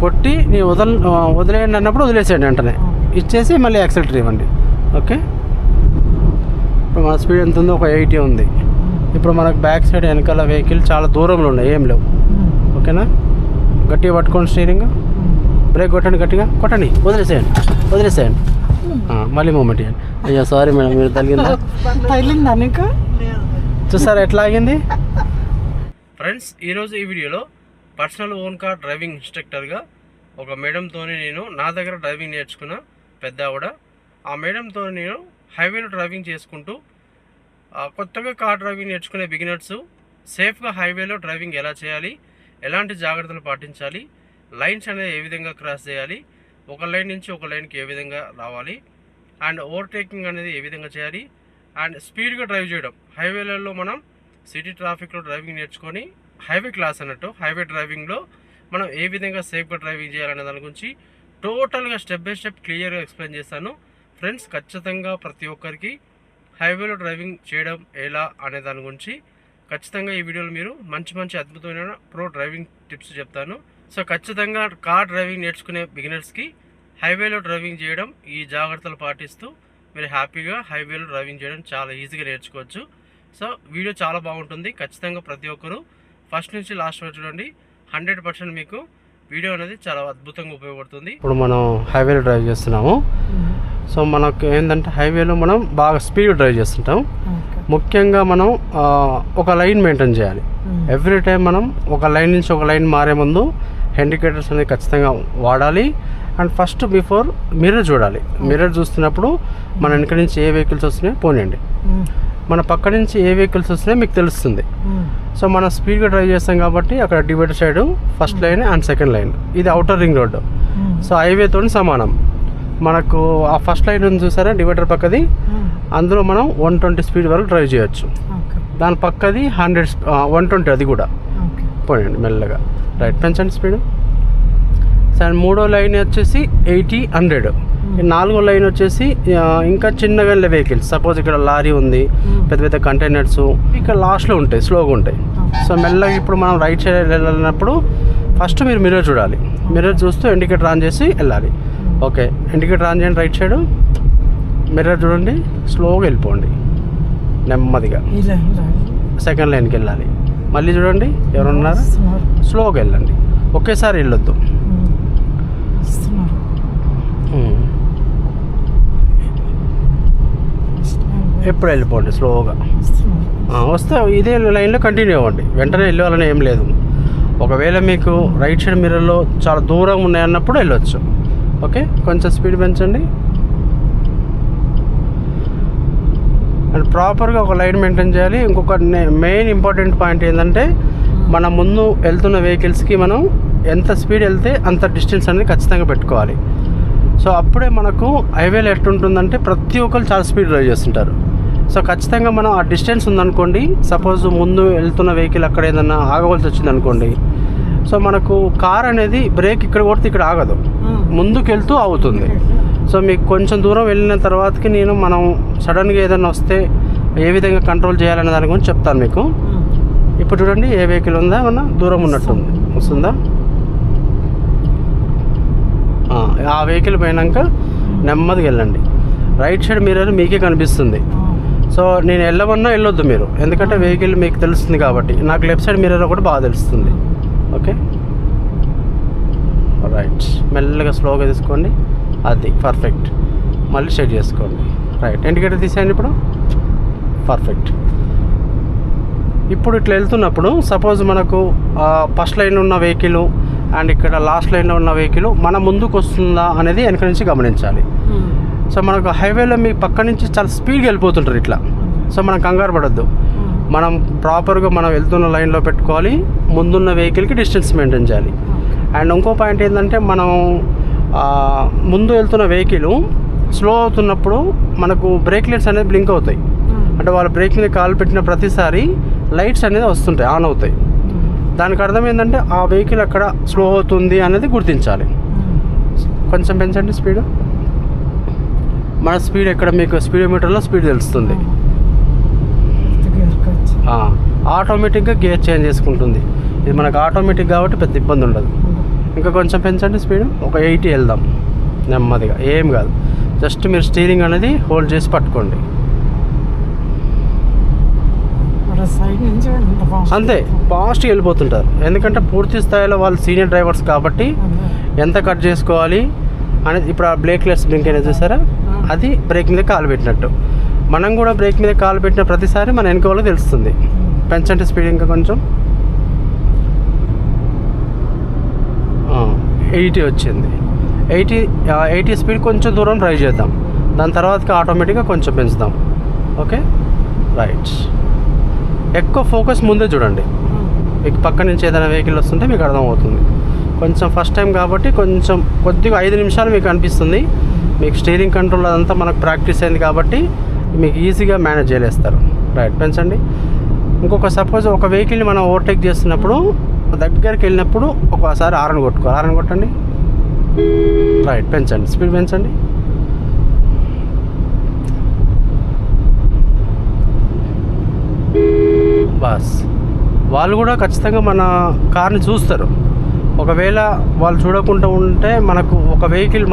కొట్టి నీ వదిలేయండి అన్నప్పుడు వదిలేసేయండి వెంటనే, ఇచ్చేసి మళ్ళీ యాక్సిలేటర్ ఇవ్వండి. ఓకే, ఇప్పుడు మన స్పీడ్ ఎంత ఉందో ఒక 80 ఉంది. ఇప్పుడు మనకు బ్యాక్ సైడ్ వెనకాల వెహికల్ చాలా దూరంలో ఉన్నాయి, ఏం లేవు. ఓకేనా, గట్టిగా పట్టుకోండి స్టీరింగ్, బ్రేక్ కొట్టండి, గట్టిగా కొట్టండి, వదిలేసేయండి. మళ్ళీ మూమెంట్ ఇవ్వండి. అయ్యో సారీ మేడం, మీరు తగిలిందా నీకు? చూసారా ఎట్లా ఆగింది? ఫ్రెండ్స్, ఈరోజు ఈ వీడియోలో పర్సనల్ ఓన్ కార్ డ్రైవింగ్ ఇన్స్ట్రక్టర్గా ఒక మేడంతో నేను నా దగ్గర డ్రైవింగ్ నేర్చుకున్న పెద్ద ఆవిడ, ఆ మేడంతో నేను హైవేలో డ్రైవింగ్ చేసుకుంటూ కొత్తగా కార్ డ్రైవింగ్ నేర్చుకునే బిగినర్స్ సేఫ్గా హైవేలో డ్రైవింగ్ ఎలా చేయాలి, ఎలాంటి జాగ్రత్తలు పాటించాలి, లైన్స్ అనేది ఏ విధంగా క్రాస్ చేయాలి, ఒక లైన్ నుంచి ఒక లైన్కి ఏ విధంగా రావాలి, అండ్ ఓవర్టేకింగ్ అనేది ఏ విధంగా చేయాలి, అండ్ స్పీడ్గా డ్రైవ్ చేయడం హైవేలలో మనం సిటీ ట్రాఫిక్లో డ్రైవింగ్ నేర్చుకొని హైవే క్లాస్ అన్నట్టు హైవే డ్రైవింగ్లో మనం ఏ విధంగా సేఫ్గా డ్రైవింగ్ చేయాలనే దాని గురించి టోటల్గా స్టెప్ బై స్టెప్ క్లియర్గా ఎక్స్ప్లెయిన్ చేస్తాను. ఫ్రెండ్స్, ఖచ్చితంగా ప్రతి ఒక్కరికి హైవేలో డ్రైవింగ్ చేయడం ఎలా అనే దాని గురించి ఖచ్చితంగా ఈ వీడియోలో మీరు మంచి అద్భుతమైన ప్రో డ్రైవింగ్ టిప్స్ చెప్తాను. సో ఖచ్చితంగా కార్ డ్రైవింగ్ నేర్చుకునే బిగినర్స్కి హైవేలో డ్రైవింగ్ చేయడం ఈ జాగ్రత్తలు పాటిస్తూ మీరు హ్యాపీగా హైవేలో డ్రైవింగ్ చేయడం చాలా ఈజీగా నేర్చుకోవచ్చు. సో వీడియో చాలా బాగుంటుంది, ఖచ్చితంగా ప్రతి ఒక్కరు ఫస్ట్ నుంచి లాస్ట్ వరకు చూడండి. 100% మీకు వీడియో అనేది చాలా అద్భుతంగా ఉపయోగపడుతుంది. ఇప్పుడు మనం హైవేలో డ్రైవ్ చేస్తున్నాము. సో మనకు ఏంటంటే హైవేలో మనం బాగా స్పీడ్ డ్రైవ్ చేస్తుంటాం. ముఖ్యంగా మనం ఒక లైన్ మెయింటైన్ చేయాలి. ఎవ్రీ టైం మనం ఒక లైన్ నుంచి ఒక లైన్ మారే ముందు ఇండికేటర్స్ అనేది ఖచ్చితంగా వాడాలి. అండ్ ఫస్ట్ బిఫోర్ మిర్రర్ చూడాలి. మిర్రర్ చూస్తున్నప్పుడు మన వెనక నుంచి ఏ వెహికల్స్ వస్తున్నాయో పోనీయండి, మన పక్క నుంచి ఏ వెహికల్స్ వస్తున్నాయో మీకు తెలుస్తుంది. సో మనం స్పీడ్గా డ్రైవ్ చేస్తాం కాబట్టి అక్కడ divider side first line and second line, ఇది అవుటర్ రింగ్ రోడ్డు. సో హైవేతో సమానం. మనకు ఆ ఫస్ట్ లైన్ ఉంది చూసారా డివైడర్ పక్కది, అందులో మనం 120 స్పీడ్ వరకు డ్రైవ్ చేయొచ్చు. దాని పక్కది 120, అది కూడా పోయండి మెల్లగా. రైట్, పెంచండి స్పీడ్. అండ్ మూడో లైన్ వచ్చేసి 80, 100. నాలుగో లైన్ వచ్చేసి ఇంకా చిన్నగా వెళ్ళే వెహికల్స్, సపోజ్ ఇక్కడ లారీ ఉంది, పెద్ద కంటైనర్స్ ఇక్కడ లాస్ట్లో ఉంటాయి, స్లోగా ఉంటాయి. సో మెల్లగా ఇప్పుడు మనం రైట్ సైడ్ వెళ్ళినప్పుడు ఫస్ట్ మీరు మిర్రర్ చూడాలి. మిర్రర్ చూస్తూ ఇండికేటర్ ఆన్ చేసి వెళ్ళాలి. ఓకే, ఇండికేటర్ ఆన్ చేయండి, రైట్ సైడ్ మిర్రర్ చూడండి, స్లోగా వెళ్ళిపోండి నెమ్మదిగా. సెకండ్ లైన్కి వెళ్ళాలి. మళ్ళీ చూడండి ఎవరున్నారు, స్లోగా వెళ్ళండి, ఒకేసారి వెళ్ళొద్దు. ఎప్పుడు వెళ్ళిపోండి స్లోగా. వస్తే ఇదే లైన్లో కంటిన్యూ అవ్వండి, వెంటనే వెళ్ళాలని ఏం లేదు. ఒకవేళ మీకు రైట్ సైడ్ మిర్రర్లో చాలా దూరం ఉన్నాయన్నప్పుడు వెళ్ళొచ్చు. ఓకే, కొంచెం స్పీడ్ పెంచండి. అండ్ ప్రాపర్గా ఒక లైన్ మెయింటైన్ చేయాలి. ఇంకొక మెయిన్ ఇంపార్టెంట్ పాయింట్ ఏంటంటే మన ముందు వెళ్తున్న వెహికల్స్కి మనం ఎంత స్పీడ్ వెళ్తే అంత డిస్టెన్స్ అనేది ఖచ్చితంగా పెట్టుకోవాలి. సో అప్పుడే మనకు హైవేలో ఎట్టుంటుందంటే ప్రతి ఒక్కరు చాలా స్పీడ్ డ్రైవ్ చేస్తుంటారు. సో ఖచ్చితంగా మనం ఆ డిస్టెన్స్ ఉందనుకోండి, సపోజ్ ముందు వెళ్తున్న వెహికల్ అక్కడ ఏదన్నా ఆగవలసి వచ్చింది అనుకోండి, సో మనకు కార్ అనేది బ్రేక్ ఇక్కడ కొడితే ఇక్కడ ఆగదు, ముందుకు వెళ్తూ ఆగుతుంది. సో మీకు కొంచెం దూరం వెళ్ళిన తర్వాతకి మనం సడన్గా ఏదైనా వస్తే ఏ విధంగా కంట్రోల్ చేయాలనే దాని గురించి చెప్తాను మీకు. ఇప్పుడు చూడండి ఏ వెహికల్ ఉందా, ఏమన్నా దూరం ఉన్నట్టుంది, వస్తుందా? ఆ వెహికల్ పోయినాక నెమ్మదిగా వెళ్ళండి. రైట్ సైడ్ మిర్రర్ మీకే కనిపిస్తుంది. సో నేను వెళ్ళమన్నా వెళ్ళొద్దు మీరు, ఎందుకంటే వెహికల్ మీకు తెలుస్తుంది కాబట్టి. నాకు లెఫ్ట్ సైడ్ మిర్రర్ ఒకటి బాగా తెలుస్తుంది. ఓకే, రైట్, మెల్లగా స్లోగా తీసుకోండి, అది పర్ఫెక్ట్. మళ్ళీ స్ట్రైట్ చేసుకోండి. రైట్, ఇండికేటర్ తీసేయండి ఇప్పుడు. పర్ఫెక్ట్. ఇప్పుడు ఇట్లా వెళ్తున్నప్పుడు సపోజ్ మనకు ఫస్ట్ లైన్ ఉన్న వెహికల్ అండ్ ఇక్కడ లాస్ట్ లైన్లో ఉన్న వెహికల్ మన ముందుకు వస్తుందా అనేది వెనక నుంచి గమనించాలి. సో మనకు హైవేలో మీ పక్క నుంచి చాలా స్పీడ్గా వెళ్ళిపోతుంటారు ఇట్లా. సో మనం కంగారు పడద్దు, మనం ప్రాపర్గా మనం వెళ్తున్న లైన్లో పెట్టుకోవాలి, ముందున్న వెహికల్కి డిస్టెన్స్ మెయింటైన్ చేయాలి. అండ్ ఇంకో పాయింట్ ఏంటంటే మనం ముందు వెళ్తున్న వెహికల్ స్లో అవుతున్నప్పుడు మనకు బ్రేక్ లైట్స్ అనేది బ్లింక్ అవుతాయి. అంటే వాళ్ళ బ్రేక్ మీద కాలు పెట్టిన ప్రతిసారి లైట్స్ అనేది వస్తుంటాయి, ఆన్ అవుతాయి. దానికి అర్థం ఏంటంటే ఆ వెహికల్ అక్కడ స్లో అవుతుంది అనేది గుర్తించాలి. కొంచెం పెంచండి స్పీడ్. మన స్పీడ్ ఎక్కడ మీకు స్పీడోమీటర్లో స్పీడ్ తెలుస్తుంది. ఆటోమేటిక్గా గేర్ చేంజ్ చేసుకుంటుంది. ఇది మనకు ఆటోమేటిక్ కాబట్టి పెద్ద ఇబ్బంది ఉండదు. ఇంకా కొంచెం పెంచండి స్పీడ్. ఒక 80 వెళ్దాం నెమ్మదిగా, ఏం కాదు. జస్ట్ మీరు స్టీరింగ్ అనేది హోల్డ్ చేసి పట్టుకోండి అంతే. ఫాస్ట్గా వెళ్ళిపోతుంటారు, ఎందుకంటే పూర్తి స్థాయిలో వాళ్ళు సీనియర్ డ్రైవర్స్ కాబట్టి ఎంత కట్ చేసుకోవాలి అనేది. ఇప్పుడు ఆ బ్రేక్లెస్ బ్లింక్ అనేది చూసారా, అది బ్రేక్ మీద కాలు పెట్టినట్టు. మనం కూడా బ్రేక్ మీద కాలు పెట్టిన ప్రతిసారి మన వెనక వాళ్ళకి తెలుస్తుంది. పెంచండి స్పీడ్ ఇంకా కొంచెం. 80 వచ్చింది. 80 స్పీడ్ కొంచెం దూరం డ్రైవ్ చేద్దాం, దాని తర్వాతకి ఆటోమేటిక్గా కొంచెం పెంచుదాం. Okay right. ఎక్కువ ఫోకస్ ముందే చూడండి, మీకు పక్క నుంచి ఏదైనా వెహికల్ వస్తుంటే మీకు అర్థమవుతుంది. కొంచెం ఫస్ట్ టైం కాబట్టి కొంచెం కొద్దిగా 5 నిమిషాలు మీకు అనిపిస్తుంది. మీకు స్టీరింగ్ కంట్రోల్ అదంతా మనకు ప్రాక్టీస్ అయింది కాబట్టి మీకు ఈజీగా మేనేజ్ చేయలేస్తారు. రైట్ పెంచండి. ఇంకొక సపోజ్ ఒక వెహికల్ని మనం ఓవర్టేక్ చేస్తున్నప్పుడు దగ్గరికి వెళ్ళినప్పుడు ఒకసారి హారన్ కొట్టుకోవాలి. హారన్ కొట్టండి. రైట్ పెంచండి, స్పీడ్ పెంచండి. బస్ వాళ్ళు కూడా ఖచ్చితంగా మన కార్ని చూస్తారు. ఒకవేళ వాళ్ళు చూడకుండా ఉంటే మనకు ఒక వెహికల్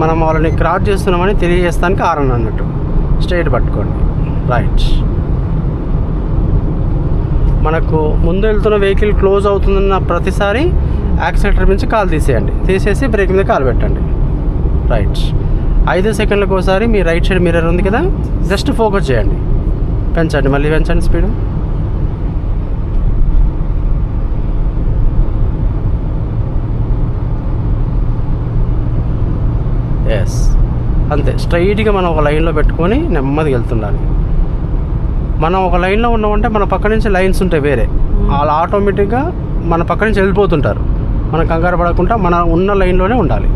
మనం వాళ్ళని క్రాస్ చేస్తున్నామని తెలియజేస్తానికి హారన్ అన్నట్టు. స్ట్రైట్ పట్టుకోండి. రైట్. మనకు ముందు వెళ్తున్న వెహికల్ క్లోజ్ అవుతుందన్న ప్రతిసారి యాక్సిలేటర్ నుంచి కాలు తీసేయండి, తీసేసి బ్రేక్ మీద కాలు పెట్టండి. రైట్. 5 సెకండ్లకు ఒకసారి మీ రైట్ సైడ్ మిర్రర్ ఉంది కదా, జస్ట్ ఫోకస్ చేయండి. పెంచండి, మళ్ళీ పెంచండి స్పీడ్. ఎస్ అంతే. స్ట్రైట్గా మనం ఒక లైన్లో పెట్టుకొని నెమ్మదిగా వెళ్తుండాలి. మనం ఒక లైన్లో ఉన్నామంటే మన పక్క నుంచి లైన్స్ ఉంటాయి వేరే, వాళ్ళు ఆటోమేటిక్గా మన పక్క నుంచి వెళ్ళిపోతుంటారు. మనం కంగారు పడకుండా మన ఉన్న లైన్లోనే ఉండాలి.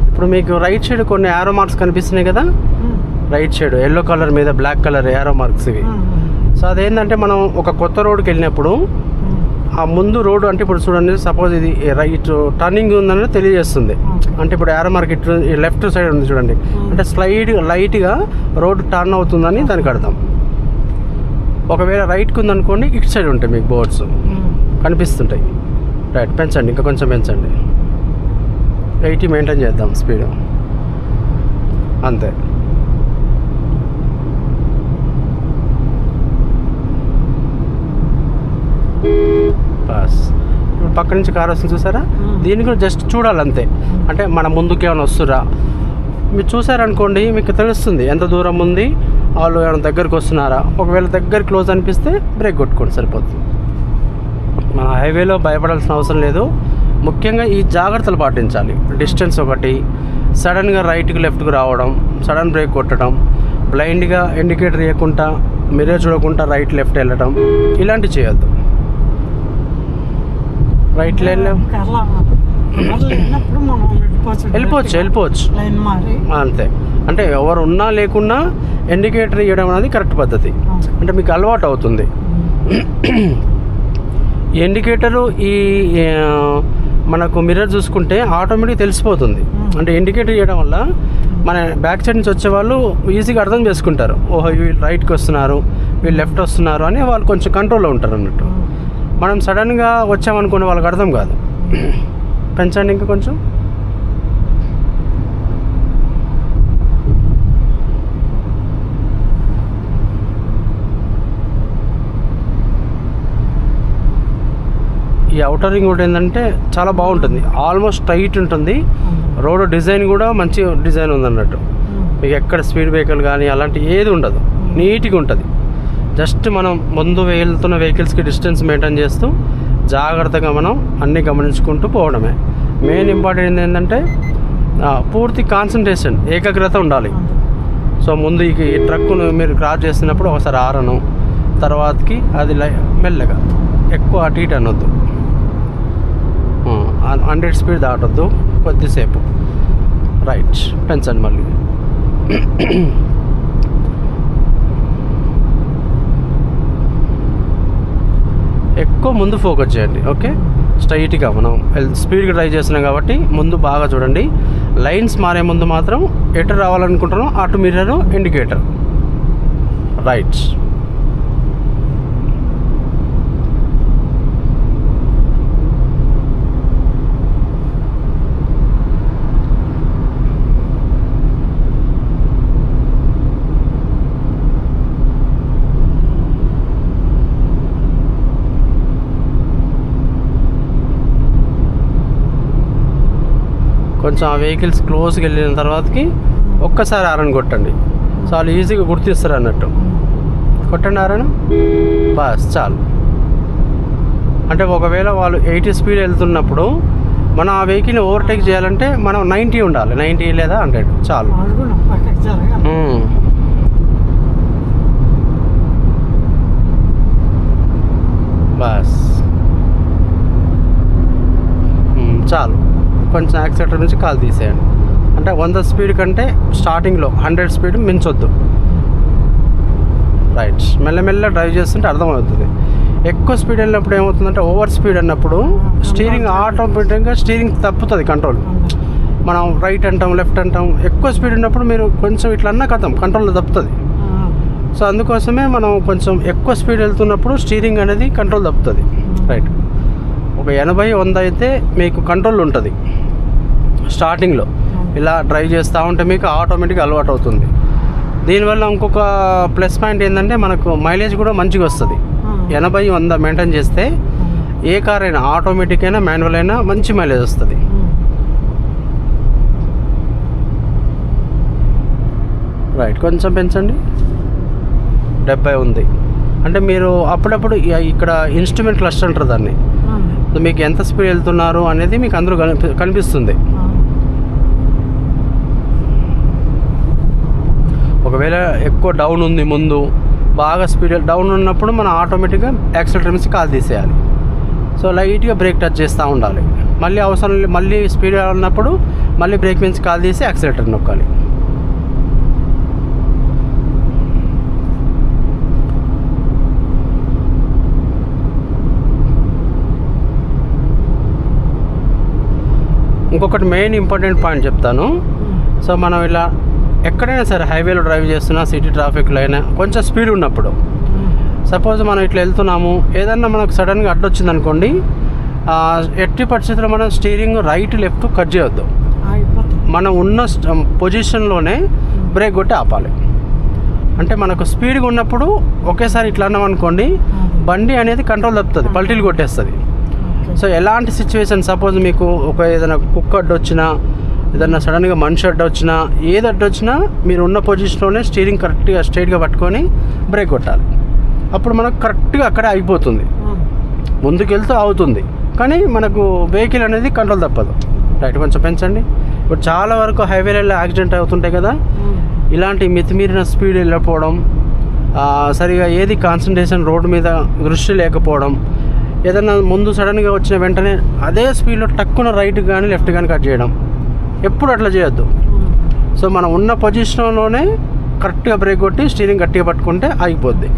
ఇప్పుడు మీకు రైట్ సైడ్ కొన్ని యారో మార్క్స్ కనిపిస్తున్నాయి కదా, రైట్ సైడ్ ఎల్లో కలర్ మీద బ్లాక్ కలర్ యారో మార్క్స్ ఇవి. సో అదేంటంటే మనం ఒక కొత్త రోడ్కి వెళ్ళినప్పుడు ఆ ముందు రోడ్డు అంటే ఇప్పుడు చూడండి, సపోజ్ ఇది రైట్ టర్నింగ్ ఉందని తెలియజేస్తుంది. అంటే ఇప్పుడు యారో మార్క్ ఇటు లెఫ్ట్ సైడ్ ఉంది చూడండి, అంటే లైట్గా రోడ్డు టర్న్ అవుతుందని దానికి అర్థం. ఒకవేళ రైట్కి ఉందనుకోండి, ఇటు సైడ్ ఉంటాయి మీకు బోర్డ్స్ కనిపిస్తుంటాయి. రైట్ పెంచండి, ఇంకా కొంచెం పెంచండి. 80 మెయింటైన్ చేద్దాం స్పీడ్ అంతే. బస్. ఇప్పుడు పక్క నుంచి కార్ వస్తుంది చూసారా, దీన్ని కూడా జస్ట్ చూడాలి అంతే. అంటే మన ముందుకు ఏమైనా వస్తురా మీరు చూసారనుకోండి, మీకు తెలుస్తుంది ఎంత దూరం ఉంది, వాళ్ళు ఏమైనా దగ్గరికి వస్తున్నారా. ఒకవేళ దగ్గర క్లోజ్ అనిపిస్తే బ్రేక్ కొట్టుకోండి సరిపోతుంది. మన హైవేలో భయపడాల్సిన అవసరం లేదు. ముఖ్యంగా ఈ జాగ్రత్తలు పాటించాలి. డిస్టెన్స్ ఒకటి, సడన్గా రైట్కి లెఫ్ట్కి రావడం, సడన్ బ్రేక్ కొట్టడం, బ్లైండ్గా ఇండికేటర్ ఇవ్వకుండా మిర్రర్ చూడకుండా రైట్ లెఫ్ట్ వెళ్ళడం, ఇలాంటివి చేయొద్దు. రైట్ లైన్ వెళ్ళిపోవచ్చు అంతే. అంటే ఎవరు ఉన్నా లేకున్నా ఇండికేటర్ ఇవ్వడం అనేది కరెక్ట్ పద్ధతి. అంటే మీకు అలవాటు అవుతుంది. ఇండికేటరు ఈ మనకు మిర్రర్ చూసుకుంటే ఆటోమేటిక్గా తెలిసిపోతుంది. అంటే ఇండికేటర్ ఇవ్వడం వల్ల మన బ్యాక్ సైడ్ నుంచి వచ్చే వాళ్ళు ఈజీగా అర్థం చేసుకుంటారు. ఓహో వీళ్ళు రైట్కి వస్తున్నారు, వీళ్ళు లెఫ్ట్ వస్తున్నారు అని వాళ్ళు కొంచెం కంట్రోల్లో ఉంటారు అన్నట్టు. మనం సడన్గా వచ్చామనుకునే వాళ్ళకి అర్థం కాదు. పెంచండి ఇంకా కొంచెం. ఈ అవుటర్ రింగ్ రోడ్ ఏంటంటే చాలా బాగుంటుంది, ఆల్మోస్ట్ టైట్ ఉంటుంది. రోడ్ డిజైన్ కూడా మంచి డిజైన్ ఉందన్నట్టు. మీకు ఎక్కడ స్పీడ్ బ్రేకర్లు కానీ అలాంటి ఏది ఉండదు, నీట్గా ఉంటుంది. జస్ట్ మనం ముందు వెళ్తున్న వెహికల్స్కి డిస్టెన్స్ మెయింటైన్ చేస్తూ జాగ్రత్తగా మనం అన్నీ గమనించుకుంటూ పోవడమే. మెయిన్ ఇంపార్టెంట్ ఏంటంటే పూర్తి కాన్సన్ట్రేషన్, ఏకాగ్రత ఉండాలి. సో ముందు ఈ ట్రక్కును మీరు క్రాస్ చేస్తున్నప్పుడు ఒకసారి ఆరను, తర్వాతకి అది మెల్లగా, ఎక్కువ అటు ఇటు అనొద్దు, 100 స్పీడ్ దాటొద్దు కొద్దిసేపు. రైట్ పెంచండి మళ్ళీ. ఎక్కువ ముందు ఫోకస్ చేయండి. ఓకే స్ట్రైట్గా మనం స్పీడ్గా డ్రైవ్ చేస్తున్నాం కాబట్టి ముందు బాగా చూడండి. లైన్స్ మారే ముందు మాత్రం ఎటు రావాలనుకుంటున్నాం అటు మిర్రర్ ఇండికేటర్. రైట్. కొంచెం ఆ వెహికల్స్ క్లోజ్కి వెళ్ళిన తర్వాతకి ఒక్కసారి హారన్ కొట్టండి, చాలా ఈజీగా గుర్తిస్తారు అన్నట్టు. కొట్టండి హారన్, బస్ చాలు. అంటే ఒకవేళ వాళ్ళు 80 స్పీడ్ వెళ్తున్నప్పుడు మనం ఆ వెహికల్ని ఓవర్టేక్ చేయాలంటే మనం 90 ఉండాలి, 90 లేదా 100 చాలు. బస్ చాలు. కొంచెం యాక్సిలేటర్ నుంచి కాలు తీసేయండి. అంటే 100 స్పీడ్ కంటే స్టార్టింగ్లో 100 స్పీడ్ మించొద్దు. రైట్, మెల్లమెల్ల డ్రైవ్ చేస్తుంటే అర్థమవుతుంది. ఎక్కువ స్పీడ్ వెళ్ళినప్పుడు ఏమవుతుందంటే ఓవర్ స్పీడ్ అన్నప్పుడు స్టీరింగ్ ఆటోమేటిక్గా స్టీరింగ్ తప్పుతుంది కంట్రోల్. మనం రైట్ అంటాం, లెఫ్ట్ అంటాం. ఎక్కువ స్పీడ్ ఉన్నప్పుడు మీరు కొంచెం ఇట్లా అన్నా కథం కంట్రోల్ తప్పుతుంది. సో అందుకోసమే మనం కొంచెం ఎక్కువ స్పీడ్ వెళ్తున్నప్పుడు స్టీరింగ్ అనేది కంట్రోల్ తప్పుతుంది. రైట్, ఒక 80-100 అయితే మీకు కంట్రోల్ ఉంటుంది. స్టార్టింగ్లో ఇలా డ్రైవ్ చేస్తూ ఉంటే మీకు ఆటోమేటిక్గా అలవాటు అవుతుంది. దీనివల్ల ఇంకొక ప్లస్ పాయింట్ ఏంటంటే మనకు మైలేజ్ కూడా మంచిగా వస్తుంది. 80-100 మెయింటైన్ చేస్తే ఏ కార్ అయినా, ఆటోమేటిక్ అయినా మాన్యువల్ అయినా మంచి మైలేజ్ వస్తుంది. రైట్, కొంచెం పెంచండి. 70 ఉంది అంటే మీరు అప్పుడప్పుడు ఇక్కడ ఇన్స్ట్రుమెంట్ క్లస్టర్ అంటారు దాన్ని. మీకు ఎంత స్పీడ్ వెళ్తున్నారు అనేది మీకు అందరూ కనిపిస్తుంది. ఒకవేళ ఎక్కువ డౌన్ ఉంది, ముందు బాగా స్పీడ్ డౌన్ ఉన్నప్పుడు మనం ఆటోమేటిక్గా యాక్సిలేటర్ నుంచి కాలు తీసేయాలి. సో లైట్గా బ్రేక్ టచ్ చేస్తూ ఉండాలి. మళ్ళీ అవసరం మళ్ళీ స్పీడ్ ఉన్నప్పుడు మళ్ళీ బ్రేక్ నుంచి కాలు తీసి యాక్సిలేటర్ నొక్కాలి. ఇంకొకటి మెయిన్ ఇంపార్టెంట్ పాయింట్ చెప్తాను. సో మనం ఇలా ఎక్కడైనా సరే హైవేలో డ్రైవ్ చేస్తున్నా, సిటీ ట్రాఫిక్లో అయినా కొంచెం స్పీడ్ ఉన్నప్పుడు, సపోజ్ మనం ఇట్లా వెళ్తున్నాము, ఏదన్నా మనకు సడన్గా అడ్డొచ్చింది అనుకోండి, ఎట్టి పరిస్థితుల్లో మనం స్టీరింగ్ రైట్ లెఫ్ట్ కట్ చేయొద్దు. మనం ఉన్న పొజిషన్లోనే బ్రేక్ కొట్టి ఆపాలి. అంటే మనకు స్పీడ్గా ఉన్నప్పుడు ఒకేసారి ఇట్లా అన్నాం అనుకోండి, బండి అనేది కంట్రోల్ తప్పుతుంది, పల్టీలు కొట్టేస్తుంది. సో ఎలాంటి సిచ్యువేషన్, సపోజ్ మీకు ఒక ఏదైనా కుక్క అడ్డు వచ్చినా, ఏదన్నా సడన్గా మనిషి అడ్డు వచ్చినా, ఏది అడ్డు వచ్చినా మీరు ఉన్న పొజిషన్లోనే స్టీరింగ్ కరెక్ట్గా స్ట్రైట్గా పట్టుకొని బ్రేక్ కొట్టాలి. అప్పుడు మనకు కరెక్ట్గా అక్కడే అయిపోతుంది. ముందుకెళ్తూ అవుతుంది కానీ మనకు వెహికల్ అనేది కంట్రోల్ తప్పదు. రైట్, కొంచెం పెంచండి. ఇప్పుడు చాలా వరకు హైవేలలో యాక్సిడెంట్ అవుతుంటాయి కదా, ఇలాంటి మితిమీరిన స్పీడ్ వెళ్ళకపోవడం, సరిగా ఏది కాన్సన్ట్రేషన్ రోడ్డు మీద దృష్టి లేకపోవడం, ఏదన్నా ముందు సడన్గా వచ్చిన వెంటనే అదే స్పీడ్లో టక్కున రైట్ కానీ లెఫ్ట్ కానీ కట్ చేయడం, ఎప్పుడు అట్లా చేయొద్దు. సో మనం ఉన్న పొజిషన్లోనే కరెక్ట్గా బ్రేక్ కొట్టి స్టీరింగ్ గట్టిగా పట్టుకుంటే ఆగిపోద్ది.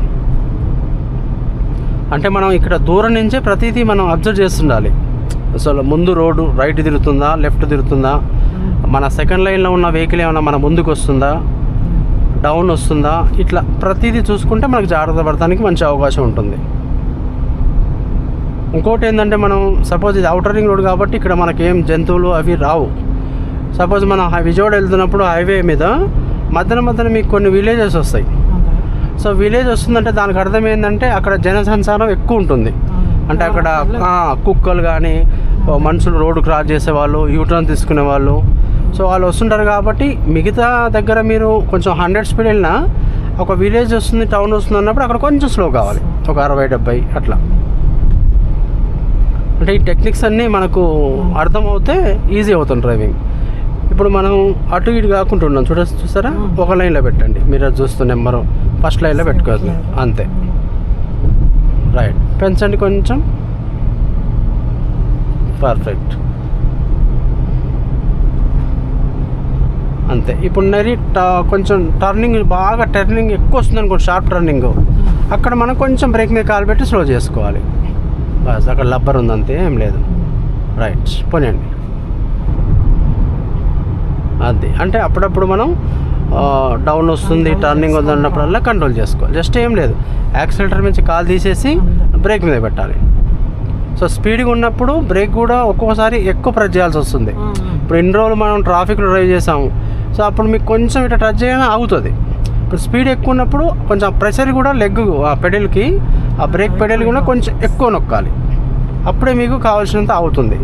అంటే మనం ఇక్కడ దూరం నుంచే ప్రతిదీ మనం అబ్జర్వ్ చేస్తుండాలి. అసలు ముందు రోడ్డు రైట్ తిరుగుతుందా, లెఫ్ట్ తిరుగుతుందా, మన సెకండ్ లైన్లో ఉన్న వెహికల్ ఏమైనా మన ముందుకు వస్తుందా, డౌన్ వస్తుందా, ఇట్లా ప్రతిదీ చూసుకుంటే మనకు జాగ్రత్త పడటానికి మంచి అవకాశం ఉంటుంది. ఇంకోటి ఏంటంటే మనం సపోజ్ ఇది అవుటర్ రింగ్ రోడ్ కాబట్టి ఇక్కడ మనకేం జంతువులు అవి రావు. సపోజ్ మనం విజయవాడ వెళ్తున్నప్పుడు హైవే మీద మధ్యన మీకు కొన్ని విలేజెస్ వస్తాయి. సో విలేజ్ వస్తుందంటే దానికి అర్థం ఏంటంటే అక్కడ జనసంచారం ఎక్కువ ఉంటుంది. అంటే అక్కడ కుక్కలు కానీ మనుషులు రోడ్డు క్రాస్ చేసేవాళ్ళు, యూటర్న్ తీసుకునే వాళ్ళు, సో వాళ్ళు వస్తుంటారు. కాబట్టి మిగతా దగ్గర మీరు కొంచెం 100 స్పీడ్ వెళ్ళినా ఒక విలేజ్ వస్తుంది, టౌన్ వస్తుంది అన్నప్పుడు అక్కడ కొంచెం స్లో కావాలి, ఒక 60-70 అట్లా. అంటే ఈ టెక్నిక్స్ అన్నీ మనకు అర్థమవుతే ఈజీ అవుతుంది డ్రైవింగ్. ఇప్పుడు మనం అటు ఇటు కాకుంటున్నాం, చూసారా, ఒక లైన్లో పెట్టండి. మీరు అది చూస్తూ నెంబరు ఫస్ట్ లైన్లో పెట్టుకోవాలి, అంతే. రైట్, పెంచండి కొంచెం, పర్ఫెక్ట్, అంతే. ఇప్పుడు కొంచెం టర్నింగ్ బాగా ఎక్కువ వస్తుంది అనుకోండి, షార్ప్ టర్నింగ్, అక్కడ మనం కొంచెం బ్రేక్ మీద కాలు పెట్టి స్లో చేసుకోవాలి. బస్ అక్కడ లబ్బర్ ఉంది, అంతే, ఏం లేదు. రైట్, పోనండి. అది అంటే అప్పుడప్పుడు మనం డౌన్ వస్తుంది, టర్నింగ్ వద్దన్నప్పుడల్లా కంట్రోల్ చేసుకోవాలి. జస్ట్ ఏం లేదు, యాక్సిలేటర్ నుంచి కాలు తీసేసి బ్రేక్ మీద పెట్టాలి. సో స్పీడ్గా ఉన్నప్పుడు బ్రేక్ కూడా ఒక్కొక్కసారి ఎక్కువ ప్రెస్ చేయాల్సి వస్తుంది. ఇప్పుడు ఇన్ని రోజులు మనం ట్రాఫిక్లో డ్రైవ్ చేసాము, సో అప్పుడు మీకు కొంచెం ఇట్లా టచ్ చేయగానే ఆగుతుంది. ఇప్పుడు స్పీడ్ ఎక్కువ ఉన్నప్పుడు కొంచెం ప్రెషర్ కూడా లెగ్ ఆ పెడల్కి, ఆ బ్రేక్ పెడల్ కూడా కొంచెం ఎక్కువ నొక్కాలి, అప్పుడే మీకు కావాల్సినంత అవుతుంది.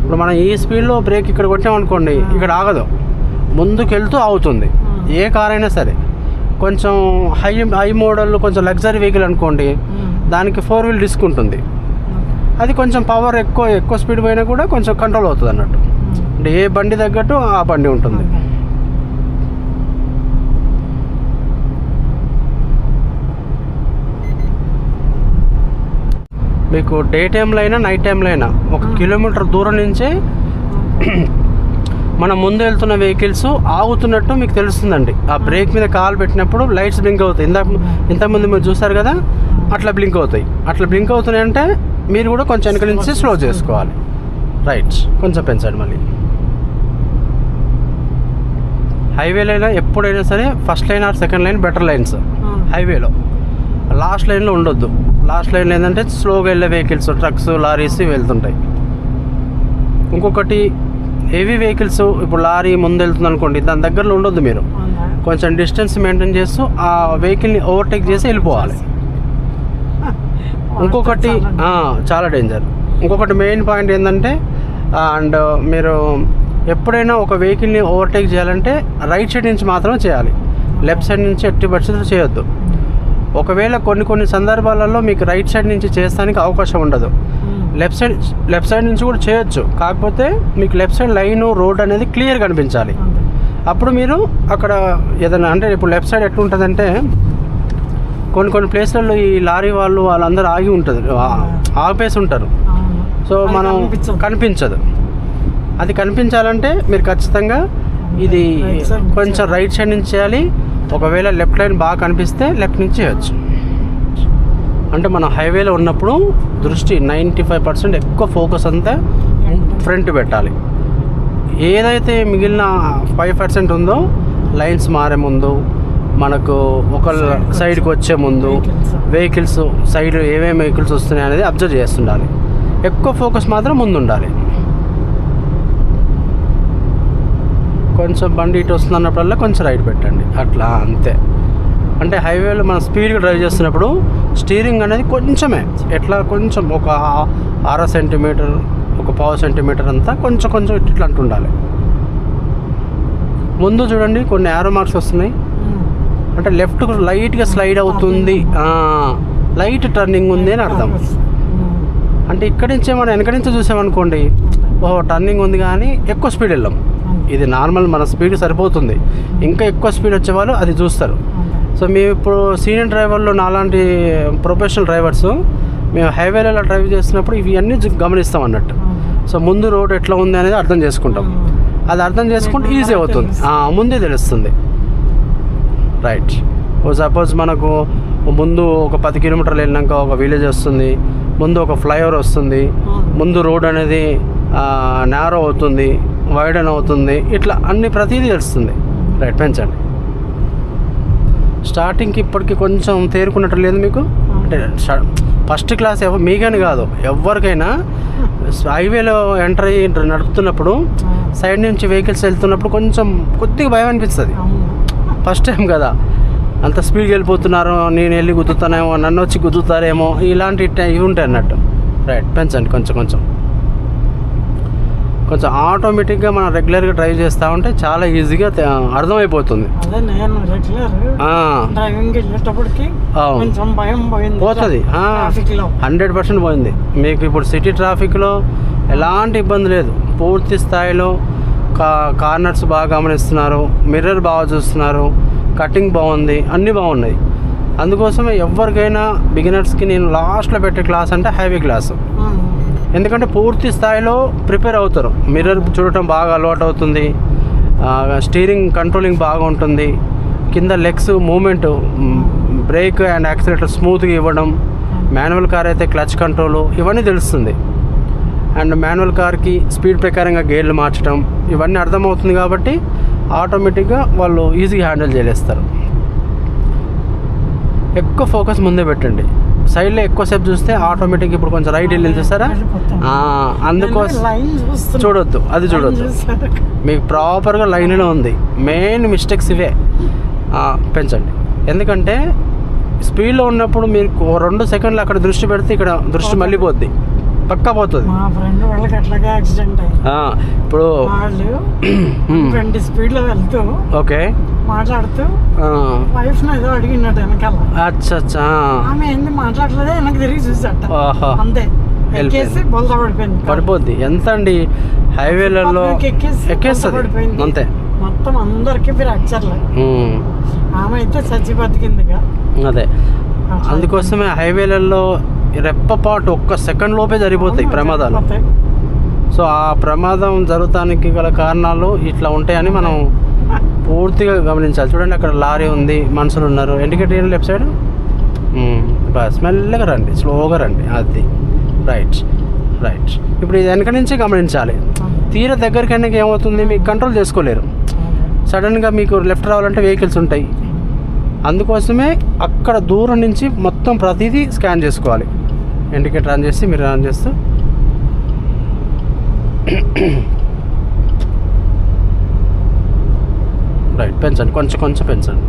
ఇప్పుడు మనం ఈ స్పీడ్లో బ్రేక్ ఇక్కడ కొట్టామనుకోండి, ఇక్కడ ఆగదు, ముందుకు వెళ్తూ ఆగుతుంది. ఏ కార్ అయినా సరే. కొంచెం హై మోడల్, కొంచెం లగ్జరీ వెహికల్ అనుకోండి, దానికి 4 వీల్ డిస్క్ ఉంటుంది. అది కొంచెం పవర్ ఎక్కువ స్పీడ్ పోయినా కూడా కొంచెం కంట్రోల్ అవుతుంది అన్నట్టు. అంటే ఏ బండి తగ్గట్టు ఆ బండి ఉంటుంది. మీకు డే టైంలో అయినా నైట్ టైంలో అయినా 1 కిలోమీటర్ దూరం నుంచే మనం ముందు వెళ్తున్న వెహికల్స్ ఆగుతున్నట్టు మీకు తెలుస్తుందండి. ఆ బ్రేక్ మీద కాలు పెట్టినప్పుడు లైట్స్ బ్లింక్ అవుతాయి. ఇంతకుముందు మీరు చూసారు కదా, అట్లా బ్లింక్ అవుతాయి. అట్లా బ్లింక్ అవుతున్నాయి అంటే మీరు కూడా కొంచెం వెనక నుంచి స్లో చేసుకోవాలి. రైట్, కొంచెం పెంచండి. మళ్ళీ హైవేలో అయినా ఎప్పుడైనా సరే first line or second line better lines. హైవేలో లాస్ట్ లైన్లో ఉండొద్దు. లాస్ట్ లైన్లో ఏంటంటే స్లోగా వెళ్ళే వెహికల్స్, ట్రక్స్, లారీస్ వెళ్తుంటాయి. ఇంకొకటి హెవీ వెహికల్స్, ఇప్పుడు లారీ ముందు వెళ్తుంది అనుకోండి, దాని దగ్గరలో ఉండొద్దు. మీరు కొంచెం డిస్టెన్స్ మెయింటైన్ చేస్తూ ఆ వెహికల్ని ఓవర్టేక్ చేసి వెళ్ళిపోవాలి. ఇంకొకటి చాలా డేంజర్. ఇంకొకటి మెయిన్ పాయింట్ ఏంటంటే, అండ్ మీరు ఎప్పుడైనా ఒక వెహికల్ని ఓవర్టేక్ చేయాలంటే రైట్ సైడ్ నుంచి మాత్రం చేయాలి. లెఫ్ట్ సైడ్ నుంచి ఎట్టి పరిస్థితులు చేయొద్దు. ఒకవేళ కొన్ని సందర్భాలలో మీకు రైట్ సైడ్ నుంచి చేస్తానికి అవకాశం ఉండదు. లెఫ్ట్ సైడ్ నుంచి కూడా చేయొచ్చు. కాకపోతే మీకు లెఫ్ట్ సైడ్ లైన్, రోడ్ అనేది క్లియర్ కనిపించాలి. అప్పుడు మీరు అక్కడ ఏదైనా, అంటే ఇప్పుడు లెఫ్ట్ సైడ్ ఎట్లుంటుందంటే కొన్ని ప్లేస్లలో ఈ లారీ వాళ్ళందరూ ఆగి ఉంటుంది, ఆపేసి ఉంటారు. సో మనం కనిపించదు. అది కనిపించాలంటే మీరు ఖచ్చితంగా ఇది కొంచెం రైట్ సైడ్ నుంచి చేయాలి. ఒకవేళ లెఫ్ట్ లైన్ బాగా కనిపిస్తే లెఫ్ట్ నుంచి చేయొచ్చు. అంటే మనం హైవేలో ఉన్నప్పుడు దృష్టి 95% ఎక్కువ ఫోకస్ అంతా ఫ్రంట్ పెట్టాలి. ఏదైతే మిగిలిన 5% ఉందో లైన్స్ మారే ముందు, మనకు ఒక సైడ్కి వచ్చే ముందు వెహికల్స్ సైడ్ ఏమేమి వెహికల్స్ వస్తున్నాయి అనేది అబ్జర్వ్ చేస్తుండాలి. ఎక్కువ ఫోకస్ మాత్రం ముందు ఉండాలి. కొంచెం బండి ఇటు వస్తుంది అన్నప్పుడల్లా కొంచెం రైట్ పెట్టండి, అట్లా అంతే. అంటే హైవేలో మనం స్పీడ్గా డ్రైవ్ చేస్తున్నప్పుడు స్టీరింగ్ అనేది కొంచెమే, ఎట్లా కొంచెం ఒక 1/2 సెంటీమీటర్, ఒక 1/4 సెంటీమీటర్ అంతా కొంచెం ఇట్లా అంటుండాలి. ముందు చూడండి కొన్ని యారో మార్క్స్ వస్తున్నాయి, అంటే లెఫ్ట్కు లైట్గా స్లైడ్ అవుతుంది, లైట్ టర్నింగ్ ఉంది అని అర్థం. అంటే ఇక్కడి నుంచే మనం వెనక నుంచి చూసామనుకోండి, టర్నింగ్ ఉంది కానీ ఎక్కువ స్పీడ్ వెళ్ళాం. ఇది నార్మల్ మన స్పీడ్ సరిపోతుంది. ఇంకా ఎక్కువ స్పీడ్ వచ్చేవాళ్ళు అది చూస్తారు. సో మేము ఇప్పుడు సీనియర్ డ్రైవర్లు, నాలాంటి ప్రొఫెషనల్ డ్రైవర్స్, మేము హైవేలలో డ్రైవ్ చేస్తున్నప్పుడు ఇవి అన్నీ గమనిస్తాం అన్నట్టు. సో ముందు రోడ్ ఎట్లా ఉంది అనేది అర్థం చేసుకుంటాం. అది అర్థం చేసుకుంటే ఈజీ అవుతుంది, ముందే తెలుస్తుంది. రైట్. సపోజ్ మనకు ముందు ఒక 10 కిలోమీటర్లు వెళ్ళినాక ఒక విలేజ్ వస్తుంది, ముందు ఒక ఫ్లైఓవర్ వస్తుంది, ముందు రోడ్ అనేది నారో అవుతుంది, వైడన్ అవుతుంది, ఇట్లా అన్ని ప్రతిదీ తెలుస్తుంది. రైట్, పెంచండి. స్టార్టింగ్కి ఇప్పటికి కొంచెం తేరుకున్నట్టు లేదు మీకు. అంటే ఫస్ట్ క్లాస్ మీకని కాదు, ఎవరికైనా హైవేలో ఎంటర్ అయ్యి నడుపుతున్నప్పుడు సైడ్ నుంచి వెహికల్స్ వెళ్తున్నప్పుడు కొద్దిగా భయం అనిపిస్తుంది. ఫస్ట్ టైం కదా, అంత స్పీడ్కి వెళ్ళిపోతున్నారు, నేను వెళ్ళి గుద్దుతానేమో, నన్ను వచ్చి గుద్దుతారేమో, ఇలాంటి ఇవి ఉంటాయి అన్నట్టు. రైట్, పెంచండి కొంచెం ఆటోమేటిక్గా మనం రెగ్యులర్గా డ్రైవ్ చేస్తూ ఉంటే చాలా ఈజీగా అర్థమైపోతుంది. పోతుంది, 100% పోయింది మీకు. ఇప్పుడు సిటీ ట్రాఫిక్లో ఎలాంటి ఇబ్బంది లేదు, పూర్తి స్థాయిలో కార్నర్స్ బాగా గమనిస్తున్నారు, మిర్రర్ బాగా చూస్తున్నారు, కటింగ్ బాగుంది, అన్నీ బాగున్నాయి. అందుకోసమే ఎవరికైనా బిగినర్స్కి నేను లాస్ట్లో పెట్టే క్లాస్ అంటే హైవే క్లాసు. ఎందుకంటే పూర్తి స్థాయిలో ప్రిపేర్ అవుతారు. మిర్రర్ చూడటం బాగా అలవాటు అవుతుంది, స్టీరింగ్ కంట్రోలింగ్ బాగా ఉంటుంది, కింద legs movement, brake and accelerator స్మూత్గా ఇవ్వడం, మాన్యువల్ కార్ అయితే క్లచ్ కంట్రోలు, ఇవన్నీ తెలుస్తుంది. అండ్ మాన్యువల్ కార్కి స్పీడ్ ప్రకారంగా గేర్లు మార్చడం, ఇవన్నీ అర్థమవుతుంది. కాబట్టి ఆటోమేటిక్గా వాళ్ళు ఈజీగా హ్యాండిల్ చేయలేస్తారు. ఎక్కువ ఫోకస్ ముందే పెట్టండి. సైడ్లో ఎక్కువసేపు చూస్తే ఆటోమేటిక్ ఇప్పుడు కొంచెం రైట్ వెళ్ళి చూస్తారా, అందుకోసం చూడొద్దు, అది చూడొద్దు. మీకు ప్రాపర్గా లైన్లో ఉంది. మెయిన్ మిస్టేక్స్ ఇవే. పెంచండి. ఎందుకంటే స్పీడ్లో ఉన్నప్పుడు మీరు 2 సెకండ్లు అక్కడ దృష్టి పెడితే ఇక్కడ దృష్టి మళ్ళీ పోద్ది. పక్కా పోతుంది. మా ఫ్రెండ్ వాళ్ళకి అట్లాగే యాక్సిడెంట్ అయ్యింది. ఇప్పుడు వాళ్ళు 20 స్పీడ్లో వెళ్తూ ఓకే మాట్లాడుతూ వైఫ్ ఏదో అడిగినట్టు వెనకాల. అచ్చా. ఆమె ఏంది మాట్లాడలేదే, వెనక్కి తిరిగి చూసట, అంతే ఎక్కేసి బొల్తా పడిపోయింది. పడిపోద్ది. ఎంత అండి హైవేలలో ఎక్కేస్తుంది అంతే. మొత్తం అందరికి ఫ్రాక్చర్లే. ఆమె అయితే చచ్చి బతికిందిగా. అదే అందుకోసమే హైవేలలో రెప్పపాటు ఒక్క సెకండ్ లోపే జరిగిపోతాయి ప్రమాదాలు. సో ఆ ప్రమాదం జరగటానికి గల కారణాలు ఇట్లా ఉంటాయని మనం పూర్తిగా గమనించాలి. చూడండి అక్కడ లారీ ఉంది, మనుషులు ఉన్నారు. Indicator left side. బస్ మెల్లగా రండి, స్లోగా రండి. అది రైట్. ఇప్పుడు ఇది వెనక నుంచి గమనించాలి. తీర దగ్గరికి ఏమవుతుంది, మీకు కంట్రోల్ చేసుకోలేరు. సడన్గా మీకు లెఫ్ట్ రావాలంటే వెహికల్స్ ఉంటాయి. అందుకోసమే అక్కడ దూరం నుంచి మొత్తం ప్రతిదీ స్కాన్ చేసుకోవాలి. ఇండికేటర్ ఆన్ చేసి మీరు ఆన్ చేస్తూ రైట్ పెంచండి, కొంచెం పెంచండి.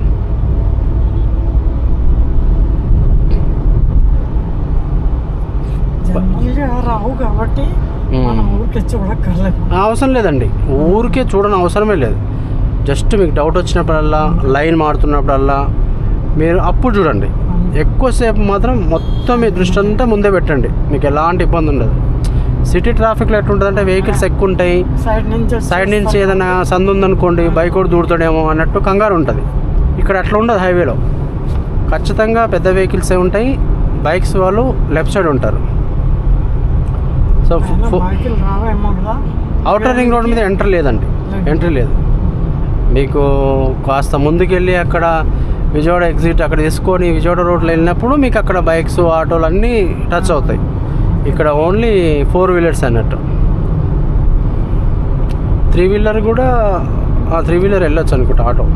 రావు కాబట్టి అవసరం లేదండి, ఊరికే చూడని అవసరమే లేదు. జస్ట్ మీకు డౌట్ వచ్చినప్పుడల్లా, లైన్ మారుతున్నప్పుడల్లా మీరు అప్పుడు చూడండి. ఎక్కువసేపు మాత్రం మొత్తం మీ దృష్టి అంతా ముందే పెట్టండి, మీకు ఎలాంటి ఇబ్బంది ఉండదు. సిటీ ట్రాఫిక్లో ఎట్లుంటుంది అంటే వెహికల్స్ ఎక్కువ ఉంటాయి, సైడ్ నుంచి ఏదైనా సందు ఉందనుకోండి బైక్ కూడా దూరుతాడేమో అన్నట్టు కంగారు ఉంటుంది. ఇక్కడ అట్లా ఉండదు. హైవేలో ఖచ్చితంగా పెద్ద వెహికల్సే ఉంటాయి, బైక్స్ వాళ్ళు లెఫ్ట్ సైడ్ ఉంటారు. సో అవుటర్ రింగ్ రోడ్ మీద ఎంట్రీ లేదు. మీకు కాస్త ముందుకెళ్ళి అక్కడ విజయవాడ ఎగ్జిట్ అక్కడ తీసుకొని విజయవాడ రోడ్లో వెళ్ళినప్పుడు మీకు అక్కడ బైక్స్, ఆటోలు అన్నీ టచ్ అవుతాయి. ఇక్కడ ఓన్లీ 4 వీలర్స్ అన్నట్టు. 3 వీలర్ కూడా 3 వీలర్ వెళ్ళొచ్చు అనుకుంటా ఆటో.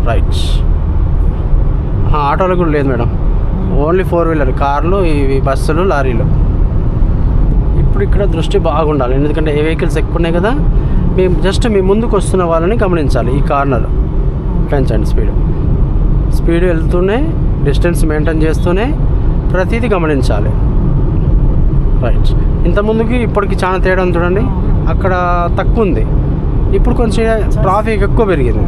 రైట్. ఆటోలు కూడా లేదు మేడం, ఓన్లీ 4 వీలర్, కార్లు, ఇవి బస్సులు, లారీలు. ఇప్పుడు ఇక్కడ దృష్టి బాగుండాలి, ఎందుకంటే ఏ వెహికల్స్ ఎక్కువ ఉన్నాయి కదా. మేము జస్ట్ మీ ముందుకు వస్తున్న వాళ్ళని గమనించాలి. ఈ కార్నర్ పెంచండి, స్పీడ్ వెళ్తూనే, డిస్టెన్స్ మెయింటైన్ చేస్తూనే ప్రతిదీ గమనించాలి. రైట్. ఇంతకుముందుకి ఇప్పటికి చాలా తేడా ఉంది చూడండి. అక్కడ తక్కువ ఉంది, ఇప్పుడు కొంచెం ట్రాఫిక్ ఎక్కువ పెరిగింది.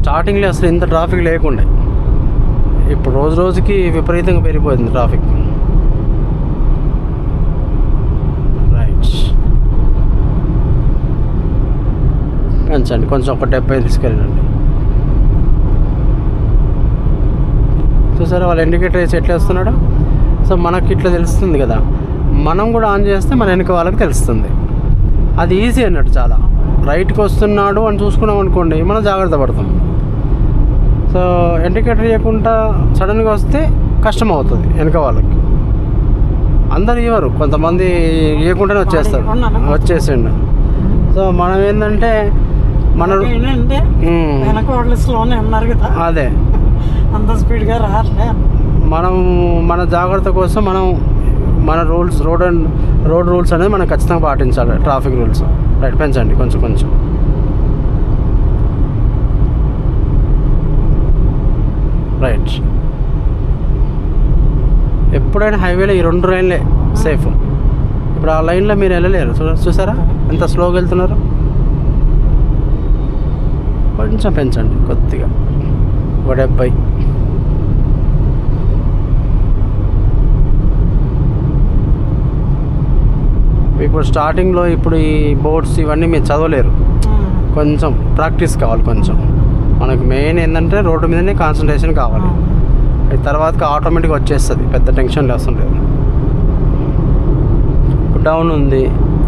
స్టార్టింగ్లో అసలు ఇంత ట్రాఫిక్ లేకుండే, ఇప్పుడు రోజుకి విపరీతంగా పెరిగిపోయింది ట్రాఫిక్. రైట్. పెంచండి కొంచెం, ఒక 70 తీసుకెళ్ళండి. చూసారా వాళ్ళు ఇండికేటర్ వేసి ఎట్లా వేస్తున్నాడు. సో మనకి ఇట్లా తెలుస్తుంది కదా, మనం కూడా ఆన్ చేస్తే మన వెనక వాళ్ళకి తెలుస్తుంది. అది ఈజీ అన్నట్టు చాలా. రైట్కి వస్తున్నాడు అని చూసుకున్నాం అనుకోండి, మనం జాగ్రత్త పడతాం. సో ఇండికేటర్ ఇవ్వకుండా సడన్గా వస్తే కష్టం అవుతుంది వెనక వాళ్ళకి. అందరు ఇవ్వరు, కొంతమంది ఇవ్వకుండానే వచ్చేసిండు. సో మనం ఏంటంటే అదే అంత స్పీడ్గా రాలే. మనం మన జాగ్రత్త కోసం మన రోడ్ రూల్స్ అనేది మనం ఖచ్చితంగా పాటించాలి, ట్రాఫిక్ రూల్స్. రైట్. పెంచండి కొంచెం. రైట్. ఎప్పుడైనా హైవేలో ఈ 2 లైన్లే సేఫ్. ఇప్పుడు ఆ లైన్లో మీరు వెళ్ళలేరు. చూసారా ఎంత స్లోగా వెళ్తున్నారు. కొంచెం పెంచండి కొద్దిగా, 70. ఇప్పుడు స్టార్టింగ్లో ఇప్పుడు ఈ బోర్డ్స్ ఇవన్నీ మీరు చదవలేరు, కొంచెం ప్రాక్టీస్ కావాలి. కొంచెం మనకు మెయిన్ ఏంటంటే రోడ్డు మీదనే కాన్సన్ట్రేషన్ కావాలి. తర్వాత ఆటోమేటిక్గా వచ్చేస్తుంది, పెద్ద టెన్షన్ లేస్తుంటుంది. డౌన్ ఉంది,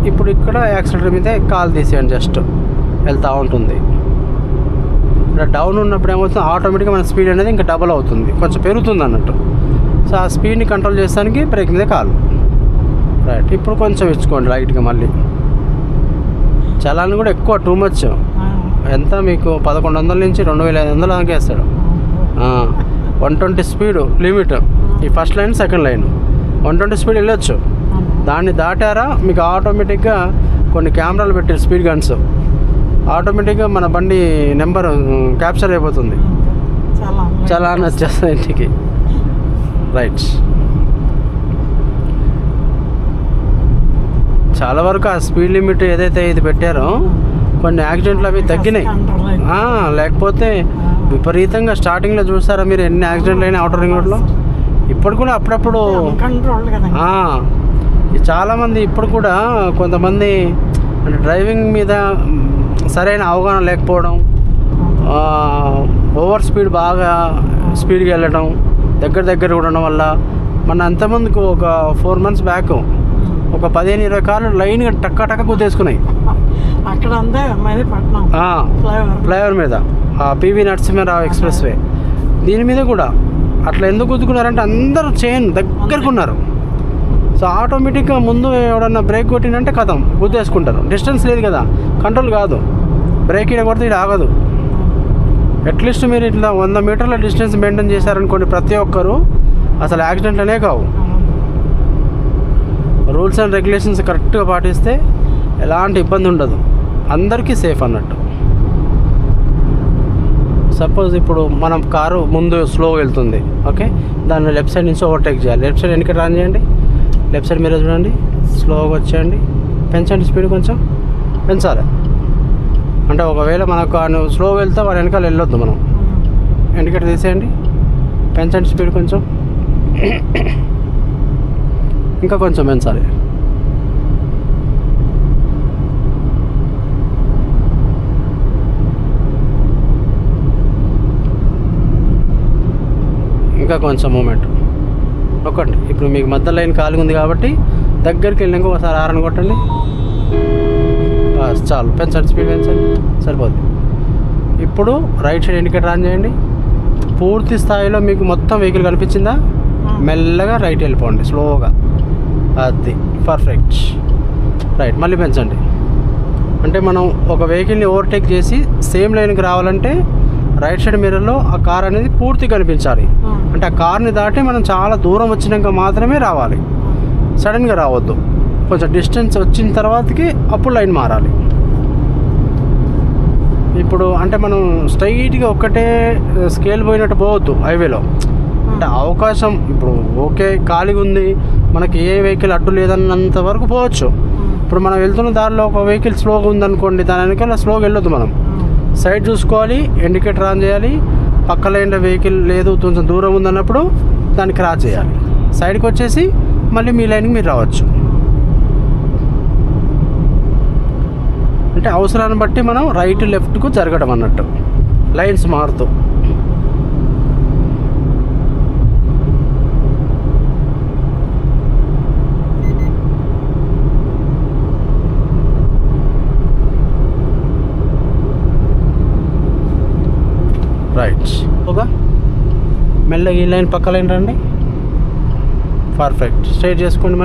ఇప్పుడు ఇక్కడ యాక్సిలేటర్ మీదే కాల్ తీసేయండి, జస్ట్ వెళ్తూ ఉంటుంది. ఇక్కడ డౌన్ ఉన్నప్పుడు ఏమవుతుంది, ఆటోమేటిక్గా మన స్పీడ్ అనేది ఇంకా డబుల్ అవుతుంది, కొంచెం పెరుగుతుంది అన్నట్టు. సో ఆ స్పీడ్ని కంట్రోల్ చేస్తానికి బ్రేక్ మీదే కాలు. రైట్. ఇప్పుడు కొంచెం ఇచ్చుకోండి లైట్గా. మళ్ళీ చలాన్ని కూడా ఎక్కువ, టూ మచ్. ఎంత మీకు 1100 నుంచి 2500 దాకా వేస్తాడు. 120 స్పీడ్ లిమిట్. ఈ first line, second line 120 speed వెళ్ళొచ్చు. దాన్ని దాటారా మీకు ఆటోమేటిక్గా కొన్ని కెమెరాలు పెట్టారు, స్పీడ్ గన్స్. ఆటోమేటిక్గా మన బండి నెంబర్ క్యాప్చర్ అయిపోతుంది, చాలా వచ్చేస్తుంది ఇంటికి. రైట్. చాలా వరకు ఆ స్పీడ్ లిమిట్ ఏదైతే ఇది పెట్టారో కొన్ని యాక్సిడెంట్లు అవి తగ్గినాయి. లేకపోతే విపరీతంగా స్టార్టింగ్లో చూస్తారా మీరు ఎన్ని యాక్సిడెంట్లు అయినా అవుటర్ రింగ్ రోడ్లో. ఇప్పుడు కూడా అప్పుడప్పుడు చాలామంది ఇప్పుడు కూడా కొంతమంది అంటే డ్రైవింగ్ మీద సరైన అవగాహన లేకపోవడం, ఓవర్ స్పీడ్ బాగా స్పీడ్గా వెళ్ళడం, దగ్గర ఉండడం వల్ల మన అంతమందికి ఒక 4 months బ్యాక్ ఒక 15-20 కార్లు లైన్గా టక్క గుద్దేసుకున్నాయి అక్కడ ఫ్లైఓవర్ మీద, పివి నరసింహారావు ఎక్స్ప్రెస్ వే. దీని మీద కూడా అట్లా ఎందుకు గుద్దుకున్నారంటే అందరూ చైన్ దగ్గరకు ఉన్నారు. సో ఆటోమేటిక్గా ముందు ఎవడన్నా బ్రేక్ కొట్టినంటే కథం గుద్దేసుకుంటారు. డిస్టెన్స్ లేదు కదా, కంట్రోల్ కాదు. బ్రేక్ ఇక్కడ కొడితే ఇది ఆగదు. అట్లీస్ట్ మీరు ఇట్లా 100 మీటర్ల డిస్టెన్స్ మెయింటైన్ చేశారనుకోండి ప్రతి ఒక్కరు, అసలు యాక్సిడెంట్ అనే కావు. రూల్స్ అండ్ రెగ్యులేషన్స్ కరెక్ట్గా పాటిస్తే ఎలాంటి ఇబ్బంది ఉండదు, అందరికీ సేఫ్ అన్నట్టు. సపోజ్ ఇప్పుడు మనం కారు ముందు స్లోగా వెళ్తుంది, ఓకే, దాన్ని లెఫ్ట్ సైడ్ నుంచి ఓవర్టేక్ చేయాలి. లెఫ్ట్ సైడ్ వెనక రన్ చేయండి, లెఫ్ట్ సైడ్ మీరు చూడండి, స్లోగా వచ్చేయండి, పెంచండి స్పీడ్, కొంచెం పెంచాలి. అంటే ఒకవేళ మనకు స్లోగా వెళ్తే వాడు వెనకాల వెళ్ళొద్దు, మనం ఇండికేటర్ తీసేయండి, పెంచండి స్పీడ్ కొంచెం, ఇంకా కొంచెం పెంచాలి. ఇంకా కొంచెం మూమెంట్ ఒక్కటి. ఇప్పుడు మీకు మధ్య లైన్ ఖాళీ ఉంది కాబట్టి దగ్గరికి వెళ్ళినాక ఒకసారి హారన్ కొట్టండి, చాలు. పెంచండి స్పీడ్, పెంచండి, సరిపోద్ది. ఇప్పుడు రైట్ సైడ్ ఇండికేటర్ ఆన్ చేయండి. పూర్తి స్థాయిలో మీకు మొత్తం వెహికల్ కనిపించిందా? మెల్లగా రైట్ వెళ్ళిపోండి స్లోగా, అది పర్ఫెక్ట్. రైట్ మళ్ళీ పెంచండి. అంటే మనం ఒక వెహికల్ని ఓవర్టేక్ చేసి సేమ్ లైన్కి రావాలంటే రైట్ సైడ్ మిర్రర్లో ఆ కార్ అనేది పూర్తి కనిపించాలి. అంటే ఆ కార్ని దాటి మనం చాలా దూరం వచ్చినాక మాత్రమే రావాలి, సడన్గా రావద్దు. కొంచెం డిస్టెన్స్ వచ్చిన తర్వాతకి అప్పుడు లైన్ మారాలి. ఇప్పుడు అంటే మనం స్ట్రైట్గా ఒక్కటే స్కేల్ పోయినట్టు పోవద్దు హైవేలో. అంటే అవకాశం ఇప్పుడు ఓకే ఖాళీగా ఉంది, మనకి ఏ వెహికల్ అడ్డు లేదన్నంత వరకు పోవచ్చు. ఇప్పుడు మనం వెళ్తున్న దారిలో ఒక వెహికల్ స్లోగా ఉందనుకోండి, దాని వెనకాల స్లోగా వెళ్ళొద్దు. మనం సైడ్ చూసుకోవాలి, ఇండికేటర్ ఆన్ చేయాలి. పక్క లైన్లో వెహికల్ లేదు, కొంచెం దూరం ఉందన్నప్పుడు దాన్ని క్రాస్ చేయాలి. సైడ్కి వచ్చేసి మళ్ళీ మీ లైన్కి మీరు రావచ్చు. అంటే అవసరాన్ని బట్టి మనం రైట్ లెఫ్ట్కు జరగడం అన్నట్టు, లైన్స్ మారుతూ. రైట్ ఓకే, మెల్లగా ఈ లైన్ పక్క లైన్ రండి, పర్ఫెక్ట్. స్ట్రైట్ చేసుకోండి,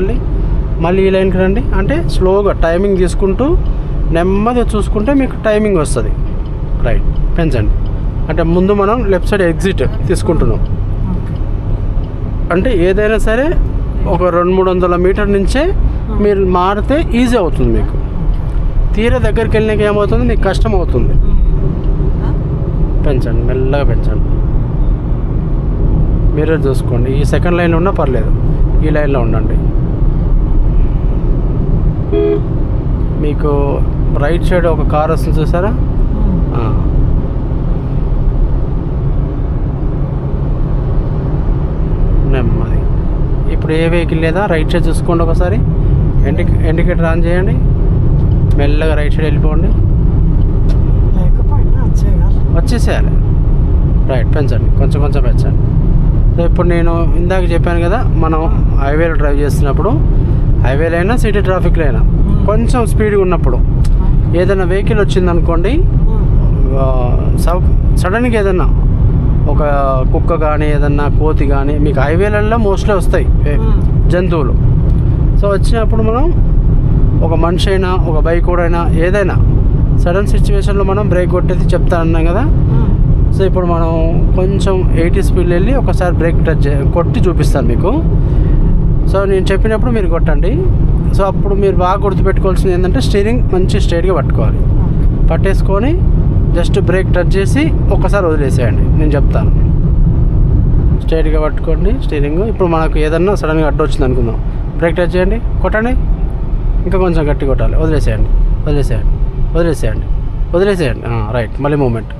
మళ్ళీ ఈ లైన్కి రండి. అంటే స్లోగా టైమింగ్ తీసుకుంటూ నెమ్మదిగా చూసుకుంటే మీకు టైమింగ్ వస్తుంది. రైట్ పెంచండి. అంటే ముందు మనం లెఫ్ట్ సైడ్ ఎగ్జిట్ తీసుకుంటున్నాం. అంటే ఏదైనా సరే ఒక 200-300 మీటర్ నుంచే మీరు మారితే ఈజీ అవుతుంది మీకు. తీరా దగ్గరికి వెళ్ళినాక ఏమవుతుంది, మీకు కష్టం అవుతుంది. పెంచండి, మెల్లగా పెంచండి. మీరే చూసుకోండి. ఈ సెకండ్ లైన్లో ఉన్నా పర్లేదు, ఈ లైన్లో ఉండండి. మీకు రైట్ సైడ్ ఒక కార్ వస్తుంది చూసారా, నెమ్మది. ఇప్పుడు ఏ వెహికల్ లేదా రైట్ సైడ్ చూసుకోండి ఒకసారి, ఇండికేటర్ ఆన్ చేయండి, మెల్లగా రైట్ సైడ్ వెళ్ళిపోండి, వచ్చేసేయాలి. రైట్ పెంచండి, కొంచెం పెంచండి. సో ఇప్పుడు నేను ఇందాక చెప్పాను కదా, మనం హైవేలో డ్రైవ్ చేస్తున్నప్పుడు, హైవేలో అయినా సిటీ ట్రాఫిక్లో అయినా కొంచెం స్పీడ్గా ఉన్నప్పుడు ఏదైనా వెహికల్ వచ్చిందనుకోండి, సడన్గా ఏదన్నా ఒక కుక్క కానీ ఏదన్నా కోతి కానీ, మీకు హైవేలలో మోస్ట్లీ వస్తాయి జంతువులు. సో వచ్చినప్పుడు మనం ఒక మనిషి అయినా ఒక బైక్ కూడా అయినా ఏదైనా సడన్ సిచ్యువేషన్లో మనం బ్రేక్ కొట్టేది చెప్తానన్నాం కదా. సో ఇప్పుడు మనం కొంచెం 80 స్పీడ్ వెళ్ళి ఒకసారి బ్రేక్ కొట్టి చూపిస్తాను మీకు. సో నేను చెప్పినప్పుడు మీరు కొట్టండి. సో అప్పుడు మీరు బాగా గుర్తుపెట్టుకోవాల్సింది ఏంటంటే, స్టీరింగ్ మంచి స్ట్రైట్గా పట్టుకోవాలి. పట్టేసుకొని జస్ట్ బ్రేక్ టచ్ చేసి ఒకసారి వదిలేసేయండి, నేను చెప్తాను. స్ట్రైట్గా పట్టుకోండి స్టీరింగ్. ఇప్పుడు మనకు ఏదన్నా సడన్గా అడ్డు వచ్చింది అనుకుందాం, బ్రేక్ టచ్ చేయండి, కొట్టండి, ఇంకా కొంచెం గట్టి కొట్టాలి. వదిలేసేయండి వదిలేసేయండి వదిలేసేయండి వదిలేసేయండి. రైట్. మళ్ళీ మూమెంట్.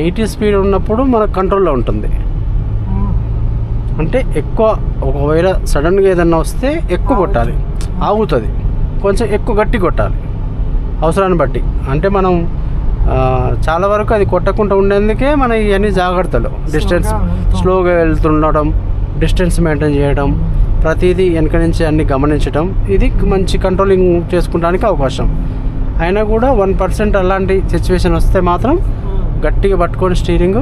80 స్పీడ్ ఉన్నప్పుడు మనకు కంట్రోల్లో ఉంటుంది. అంటే ఎక్కువ ఒకవేళ సడన్గా ఏదన్నా వస్తే ఎక్కువ కొట్టాలి, ఆగుతుంది. కొంచెం ఎక్కువ గట్టి కొట్టాలి అవసరాన్ని బట్టి. అంటే మనం చాలా వరకు అది కొట్టకుండా ఉండేందుకే మన ఇవన్నీ జాగ్రత్తలు. డిస్టెన్స్ స్లోగా వెళ్తుండడం, డిస్టెన్స్ మెయింటైన్ చేయడం, ప్రతిదీ వెనక నుంచి అన్ని గమనించడం, ఇది మంచి కంట్రోలింగ్ చేసుకోవడానికి అవకాశం. అయినా కూడా 1% అలాంటి సిచ్యువేషన్ వస్తే మాత్రం గట్టిగా పట్టుకొని స్టీరింగ్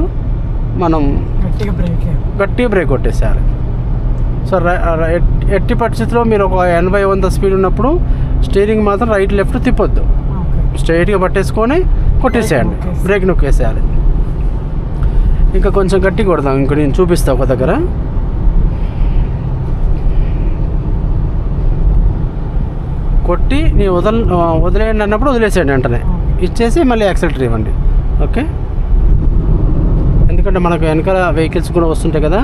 మనం గట్టిగా బ్రేక్ కొట్టేసేయాలి. సో ఎట్టి పరిస్థితిలో మీరు ఒక 80-100 స్పీడ్ ఉన్నప్పుడు స్టీరింగ్ మాత్రం రైట్ లెఫ్ట్ తిప్పొద్దు, స్ట్రైట్గా పట్టేసుకొని కొట్టేసేయండి, బ్రేక్ నొక్కేసేయాలి. ఇంకా కొంచెం గట్టి కొడదాం. ఇంక నేను చూపిస్తాను ఒక దగ్గర. కొట్టి నీ వదిలేయండి అన్నప్పుడు వదిలేసేయండి వెంటనే. ఇచ్చేసి మళ్ళీ యాక్సిలేటర్ ఇవ్వండి. ఓకే. ఎందుకంటే మనకు వెనకాల వెహికల్స్ కూడా వస్తుంటాయి కదా,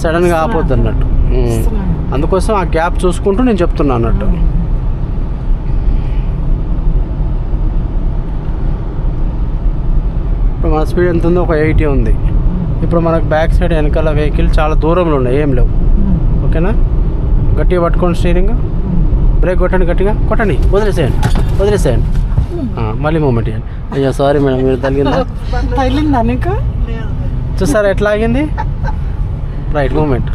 సడన్గా ఆపొద్దు అన్నట్టు. అందుకోసం ఆ గ్యాప్ చూసుకుంటూ నేను చెప్తున్నా అన్నట్టు. ఇప్పుడు మన స్పీడ్ ఎంత ఉందో ఒక 80 ఉంది. ఇప్పుడు మనకు బ్యాక్ సైడ్ వెనకాల వెహికల్ చాలా దూరంలో ఉన్నాయి, ఏం లేవు. ఓకేనా. గట్టిగా పట్టుకోండి స్టీరింగ్, బ్రేక్ కొట్టండి, గట్టిగా కొట్టండి, వదిలేసేయండి వదిలేసేయండి. మళ్ళీ మూమెంట్ ఇవ్వండి. అయ్యో సారీ మేడం, మీరు తగిలిందా నీకు? చూసారా ఎట్లా ఆగింది? రైట్. మూమెంట్.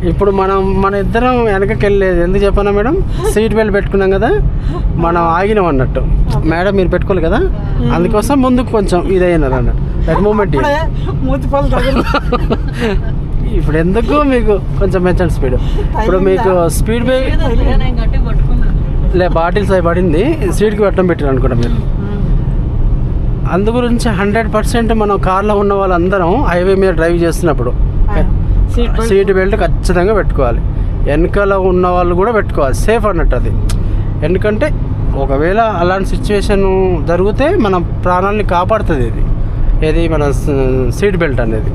ఇప్పుడు మన ఇద్దరం వెనకకి వెళ్ళలేదు. ఎందుకు చెప్పానా మేడం? సీట్ బెల్ట్ పెట్టుకున్నాం కదా, మనం ఆగినాం అన్నట్టు. మేడం మీరు పెట్టుకోవాలి కదా, అందుకోసం ముందుకు కొంచెం ఇదైనారు అన్నట్టు. రైట్. మూమెంట్. ఇప్పుడు ఎందుకు మీకు కొంచెం పెంచండి స్పీడ్. ఇప్పుడు మీకు స్పీడ్ బాటిల్స్ అవి పడింది, సీట్కి పెట్టడం పెట్టారు అనుకుంటా మీరు. అందు గురించి 100% మనం కార్లో ఉన్న వాళ్ళందరం హైవే మీద డ్రైవ్ చేస్తున్నప్పుడు సీట్ బెల్ట్ ఖచ్చితంగా పెట్టుకోవాలి. వెనకాల ఉన్న వాళ్ళు కూడా పెట్టుకోవాలి, సేఫ్ అన్నట్టు అది. ఎందుకంటే ఒకవేళ అలాంటి సిచ్యువేషన్ జరిగితే మన ప్రాణాలని కాపాడుతుంది ఏది మన సీట్ బెల్ట్ అనేది.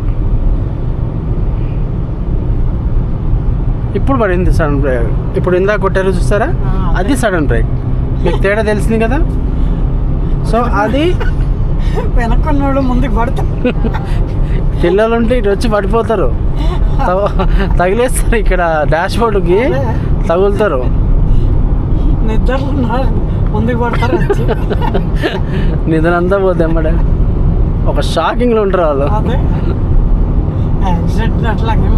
ఇప్పుడు పడింది సడన్ బ్రేక్. ఇప్పుడు ఇందాక కొట్టారు చూస్తారా, అది సడన్ బ్రేక్. మీకు తేడా తెలిసింది కదా. సో అది వెనక్కున్నాడు ముందుకు పడతాడు. పిల్లలు ఉంటే ఇటు వచ్చి పడిపోతారు, తగిలేస్తారు, ఇక్కడ డాష్ బోర్డుకి తగులుతారు. నిద్రలో ముందుకు పడతారు, నిద్ర అంతా పోతే అమ్మడే ఒక షాకింగ్లో ఉంటారు వాళ్ళు. అదే యాక్సిడెంట్ అట్లాగే.